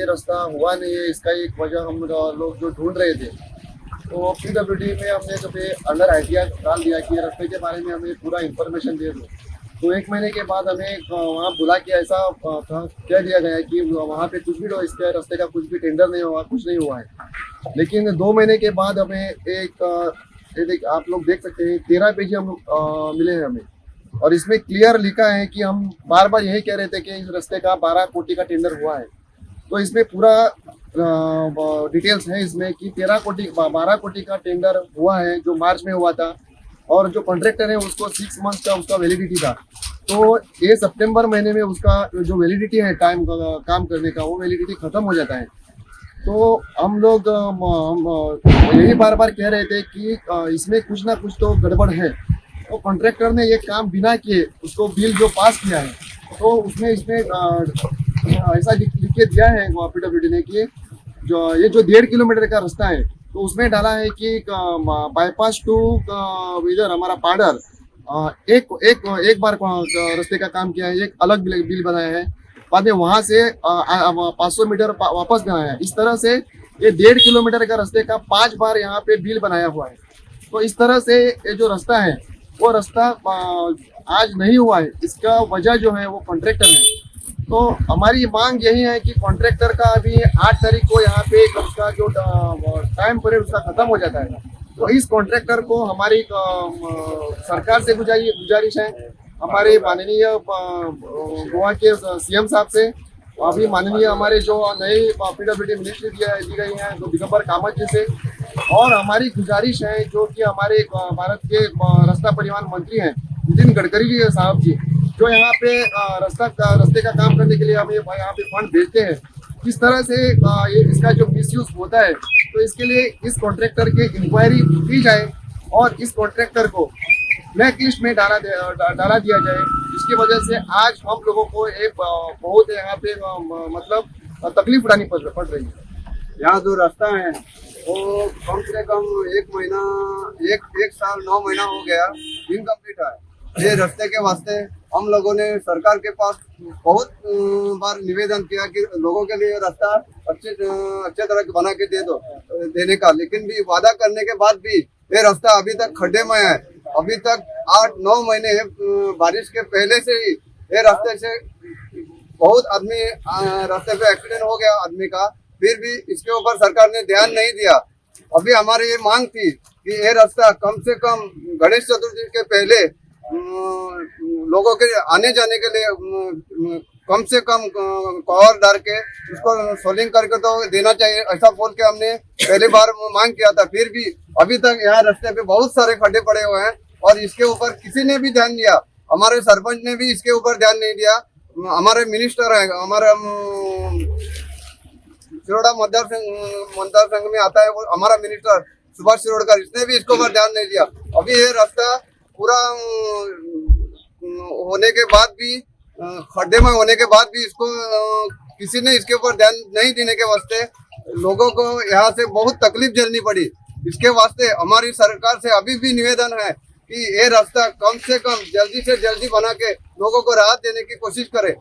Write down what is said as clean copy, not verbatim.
ये रास्ता हुआ नहीं है, इसका एक वजह हम लोग जो ढूंढ रहे थे, तो PWD में हमने जो पे अंडर आइडिया डाल दिया कि रास्ते के बारे में हमें पूरा इन्फॉर्मेशन दे दो। तो 1 महीने के बाद हमें वहाँ बुला के ऐसा कह दिया गया कि वहाँ पे कुछ भी इसके रास्ते का कुछ भी टेंडर नहीं हुआ, कुछ नहीं हुआ है। लेकिन 2 महीने के बाद हमें आप लोग देख सकते हैं 13 पेज हम मिले हैं हमें, और इसमें क्लियर लिखा है कि हम बार बार यही कह रहे थे कि इस रास्ते का 12 कोटी का टेंडर हुआ है। तो इसमें पूरा डिटेल्स है इसमें कि 12 कोटी का टेंडर हुआ है जो मार्च में हुआ था, और जो कॉन्ट्रैक्टर है उसको 6 मंथ का उसका वैलिडिटी था। तो ये सितंबर महीने में उसका जो वैलिडिटी है टाइम काम करने का, वो वैलिडिटी खत्म हो जाता है। तो हम लोग यही बार बार कह रहे थे कि इसमें कुछ ना कुछ तो गड़बड़ है। तो कॉन्ट्रैक्टर ने ये काम बिना किए उसको बिल जो पास किया है, तो उसमें ऐसा लिख के दिया है PWD ने कि ये जो 1.5 किलोमीटर का रास्ता है, तो उसमें डाला है कि बाईपास टू इधर हमारा पाडर एक बार रास्ते का काम किया है, एक अलग बिल बनाया है, बाद में वहाँ से 500 मीटर वापस बनाया है। इस तरह से ये 1.5 किलोमीटर का रास्ते का 5 बार यहाँ पे बिल बनाया हुआ है। तो इस तरह से ये जो रास्ता है वो रास्ता आज नहीं हुआ है, इसका वजह जो है वो कॉन्ट्रैक्टर है। तो हमारी मांग यही है कि कॉन्ट्रैक्टर का अभी 8 तारीख को यहाँ पे उसका जो टाइम पीरियड उसका खत्म हो जाता है। तो इस कॉन्ट्रैक्टर को हमारी सरकार से गुजारिश है, हमारे माननीय गोवा के CM साहब से, अभी माननीय हमारे जो नई PWD मिनिस्ट्री दी गई है तो दिगंबर कामत जी से, और हमारी गुजारिश है जो कि हमारे भारत के रास्ता परिवहन मंत्री हैं नितिन गडकरी जी साहब जी, जो यहाँ पे रास्ते का काम करने के लिए हमें यहाँ पे फंड भेजते हैं। किस तरह से इसका जो मिसयूज होता है, तो इसके लिए इस कॉन्ट्रैक्टर के इंक्वायरी की जाए और इस कॉन्ट्रैक्टर को ब्लैक लिस्ट में डाला दिया जाए, जिसकी वजह से आज हम लोगों को एक बहुत यहाँ पे मतलब तकलीफ उठानी पड़ रही है। यहाँ जो रास्ता है वो कम से कम 1 साल 9 महीना हो गया इनकम्प्लीट है। ये रास्ते के वास्ते हम लोगों ने सरकार के पास बहुत बार निवेदन किया कि लोगों के लिए रास्ता अच्छे तरह बना के देने का, लेकिन भी वादा करने के बाद भी ये रास्ता अभी तक खड्डे में है। अभी तक 8-9 महीने बारिश के पहले से ही ये रास्ते से बहुत आदमी रास्ते पे एक्सीडेंट हो गया आदमी का, फिर भी इसके ऊपर सरकार ने ध्यान नहीं दिया। अभी हमारी ये मांग थी कि ये रास्ता कम से कम गणेश चतुर्थी के पहले लोगों के आने जाने के लिए कम से कम कवर डाल के उसको सोलिंग करके तो देना चाहिए, ऐसा बोल के हमने पहली बार मांग किया था। फिर भी अभी तक यहाँ रास्ते पे बहुत सारे खड्डे पड़े हुए हैं और इसके ऊपर किसी ने भी ध्यान दिया, हमारे सरपंच ने भी इसके ऊपर ध्यान नहीं दिया। हमारे मिनिस्टर है, हमारा शिरोडा मतदार संघ में आता है वो हमारा मिनिस्टर सुभाष शिरोडकर, इसने भी इसके ऊपर ध्यान नहीं दिया। अभी ये रास्ता पूरा होने के बाद भी खड्डे में होने के बाद भी इसको किसी ने इसके ऊपर ध्यान नहीं देने के वास्ते लोगों को यहाँ से बहुत तकलीफ झेलनी पड़ी। इसके वास्ते हमारी सरकार से अभी भी निवेदन है कि ये रास्ता कम से कम जल्दी से जल्दी बना के लोगों को राहत देने की कोशिश करे।